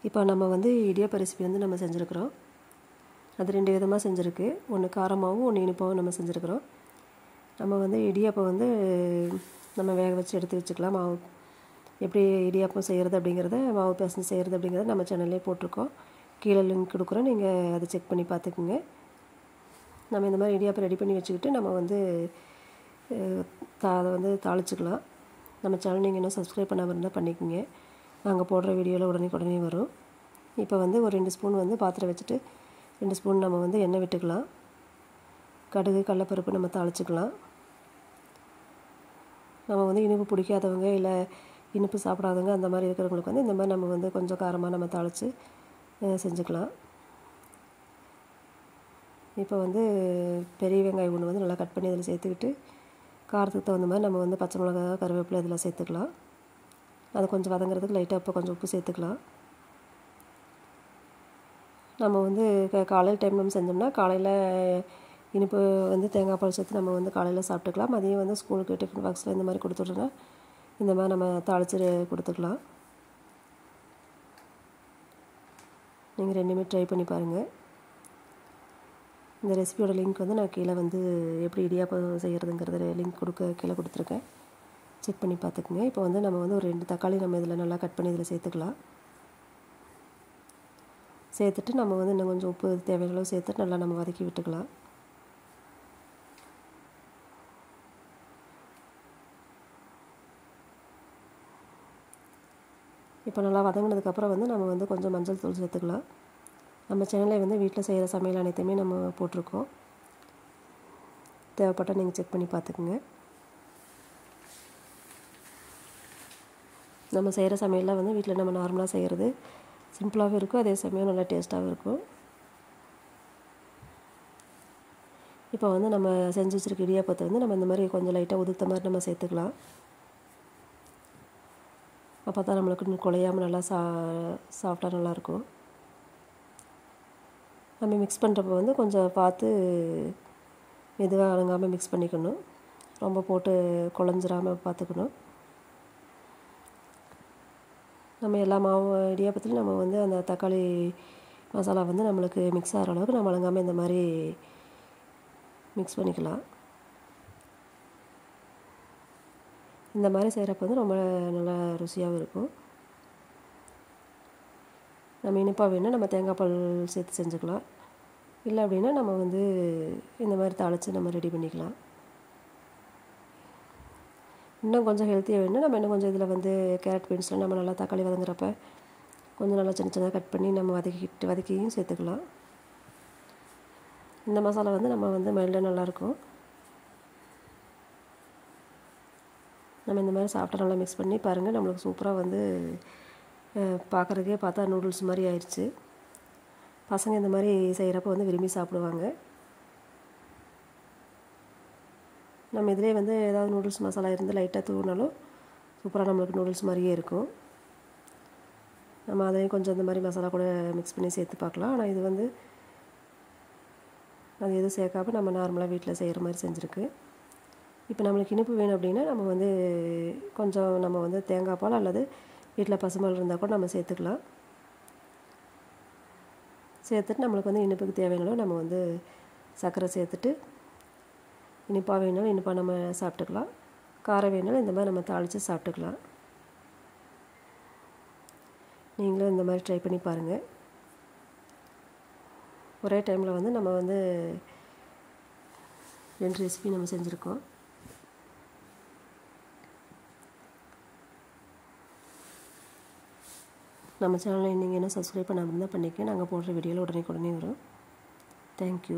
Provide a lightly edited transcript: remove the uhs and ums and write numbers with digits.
இப்போ நம்ம வந்து இடியாப்ப ரெசிபி வந்து நம்ம செஞ்சுருக்குறோம். அது 2 விதமாக செஞ்சுருக்கு. ஒன்று காரமாகவும் ஒன்று இனிப்பாகவும் நம்ம செஞ்சுருக்குறோம். நம்ம வந்து இடியாப்பம் வந்து நம்ம வேக வச்சு எடுத்து வச்சுக்கலாம். மாவு எப்படி இடியாப்பம் செய்கிறது அப்படிங்கிறத, மாவு பிசைஞ்சு செய்கிறது அப்படிங்கிறத நம்ம சேனல்லே போட்டிருக்கோம். கீழே லிங்க் கொடுக்குறோம், நீங்கள் அதை செக் பண்ணி பார்த்துக்குங்க. நம்ம இந்த மாதிரி இடியாப்பம் ரெடி பண்ணி வச்சுக்கிட்டு நம்ம வந்து அதை வந்து தாளிச்சுக்கலாம். நம்ம சேனல் நீங்கள் இன்னும் சப்ஸ்கிரைப் பண்ணாமல் இருந்தால் பண்ணிக்கோங்க. நாங்கள் போடுற வீடியோவில் உடனே வரும். இப்போ வந்து ஒரு 2 ஸ்பூன் வந்து பாத்திரம் வச்சுட்டு 2 ஸ்பூன் நம்ம வந்து எண்ணெய் விட்டுக்கலாம். கடுகு கடலைப்பருப்பு நம்ம தாளிச்சுக்கலாம். நம்ம வந்து இனிப்பு பிடிக்காதவங்க இல்லை இனிப்பு சாப்பிடாதவங்க அந்த மாதிரி இருக்கிறவங்களுக்கு வந்து இந்த மாதிரி நம்ம வந்து கொஞ்சம் காரமாக நம்ம தாளித்து செஞ்சுக்கலாம். இப்போ வந்து பெரிய வெங்காயம் ஒன்று வந்து நல்லா கட் பண்ணி அதில் சேர்த்துக்கிட்டு காரத்துக்கு தகுந்த மாதிரி நம்ம வந்து பச்சை மிளகா கருவேப்பிலை இதில் சேர்த்துக்கலாம். அதை கொஞ்சம் வதங்குறதுக்கு லைட்டாக இப்போ கொஞ்சம் உப்பு சேர்த்துக்கலாம். நம்ம வந்து காலையில் டைம் நம்ம செஞ்சோம்னா காலையில் இனிப்பு வந்து தேங்காய் பால் சேர்த்து நம்ம வந்து காலையில் சாப்பிட்டுக்கலாம். மதியம் வந்து ஸ்கூலுக்கு டிஃபன் பாக்ஸில் இந்த மாதிரி கொடுத்துட்றோன்னா இந்த மாதிரி நம்ம தாளித்து கொடுத்துக்கலாம். நீங்கள் 2மே ட்ரை பண்ணி பாருங்கள். இந்த ரெசிபியோட லிங்க் வந்து நான் கீழே வந்து எப்படி இடியாப்பம் செய்கிறதுங்கிறத லிங்க் கீழே கொடுத்துருக்கேன். செக் பண்ணி பார்த்துக்குங்க. இப்போ வந்து நம்ம வந்து ஒரு 2 தக்காளி நம்ம இதில் நல்லா கட் பண்ணி இதில் சேர்த்துக்கலாம். சேர்த்துட்டு நம்ம வந்து இன்னும் கொஞ்சம் உப்பு தேவையான அளவு சேர்த்துட்டு நல்லா நம்ம வதக்கி விட்டுக்கலாம். இப்போ நல்லா வதங்கினதுக்கப்புறம் வந்து நம்ம வந்து கொஞ்சம் மஞ்சள் தூள் சேர்த்துக்கலாம். நம்ம சேனலில் வந்து வீட்டில் செய்கிற சமையல் அனைத்தையுமே நம்ம போட்டிருக்கோம். தேவைப்பட்டால் நீங்கள் செக் பண்ணி பார்த்துக்குங்க. நம்ம செய்கிற சமையலில் வந்து வீட்டில் நம்ம நார்மலாக செய்கிறது சிம்பிளாகவும் இருக்கும், அதே சமயம் நல்லா டேஸ்ட்டாகவும் இருக்கும். இப்போ வந்து நம்ம செஞ்சு வச்சுருக்க இடியாப்பத்தை வந்து நம்ம இந்த மாதிரி கொஞ்சம் லைட்டாக உதுத்த மாதிரி நம்ம சேர்த்துக்கலாம். அப்போ தான் நம்மளுக்கு இன்னும் குழையாமல் நல்லா சாஃப்டாக நல்லாயிருக்கும். நம்ம மிக்ஸ் பண்ணுறப்ப வந்து கொஞ்சம் பார்த்து மெதுவாக அடங்காமல் மிக்ஸ் பண்ணிக்கணும். ரொம்ப போட்டு குழஞ்சிராமல் பார்த்துக்கணும். நம்ம எல்லா மாவு இடியாப்பத்துலையும் நம்ம வந்து அந்த தக்காளி மசாலா வந்து நம்மளுக்கு மிக்ஸ் ஆகிற அளவுக்கு நம்ம அடங்காமல் இந்த மாதிரி மிக்ஸ் பண்ணிக்கலாம். இந்த மாதிரி செய்கிறப்ப வந்து ரொம்ப நல்லா ருசியாகவும் இருக்கும். நம்ம இனிப்பாக வேணும்னா நம்ம தேங்காய் பால் சேர்த்து செஞ்சுக்கலாம். இல்லை அப்படின்னா நம்ம வந்து இந்த மாதிரி தாளித்து நம்ம ரெடி பண்ணிக்கலாம். இன்னும் கொஞ்சம் ஹெல்த்தியாக வேணும்னா நம்ம இன்னும் கொஞ்சம் இதில் வந்து கேரட் பீன்ஸில் நம்ம நல்லா தக்காளி வதங்குறப்ப கொஞ்சம் நல்லா சின்னதாக கட் பண்ணி நம்ம வதக்கியும் சேர்த்துக்கலாம். இந்த மசாலா வந்து நம்ம வந்து மைல்டாக நல்லாயிருக்கும். நம்ம இந்த மாதிரி சாப்பிட்டா நல்லா மிக்ஸ் பண்ணி பாருங்கள். நம்மளுக்கு சூப்பராக வந்து பார்க்குறதுக்கே பார்த்தா நூடுல்ஸ் மாதிரி ஆயிடுச்சு. பசங்க இந்த மாதிரி செய்கிறப்ப வந்து விரும்பி சாப்பிடுவாங்க. நம்ம இதிலே வந்து ஏதாவது நூடுல்ஸ் மசாலா இருந்து லைட்டாக தூவினாலும் சூப்பராக நம்மளுக்கு நூடுல்ஸ் மாதிரியே இருக்கும். நம்ம அதையும் கொஞ்சம் இந்த மாதிரி மசாலா கூட மிக்ஸ் பண்ணி சேர்த்து பார்க்கலாம். ஆனால் இது வந்து அது எதுவும் சேர்க்காம நம்ம நார்மலாக வீட்டில் செய்கிற மாதிரி செஞ்சுருக்கு. இப்போ நம்மளுக்கு இனிப்பு வேணும் அப்படின்னா நம்ம வந்து கொஞ்சம் நம்ம வந்து தேங்காய் பால் அல்லது வீட்டில் பசும்பால் இருந்தால் கூட நம்ம சேர்த்துக்கலாம். சேர்த்துட்டு நம்மளுக்கு வந்து இனிப்புக்கு தேவையானளவு நம்ம வந்து சர்க்கரை சேர்த்துட்டு இனிப்பாக வேணாலும் இனிப்பாக நம்ம சாப்பிட்டுக்கலாம். காரம் வேணாலும் இந்த மாதிரி நம்ம தாளித்து சாப்பிட்டுக்கலாம். நீங்களும் இந்த மாதிரி ட்ரை பண்ணி பாருங்கள். ஒரே டைமில் வந்து நம்ம வந்து 2 ரெசிபி நம்ம செஞ்சுருக்கோம். நம்ம சேனலை நீங்கள் என்ன சப்ஸ்கிரைப் பண்ணாமல் இருந்தால் பண்ணிக்க. நாங்கள் போடுற வீடியோவில் உடனே வரும். தேங்க்யூ.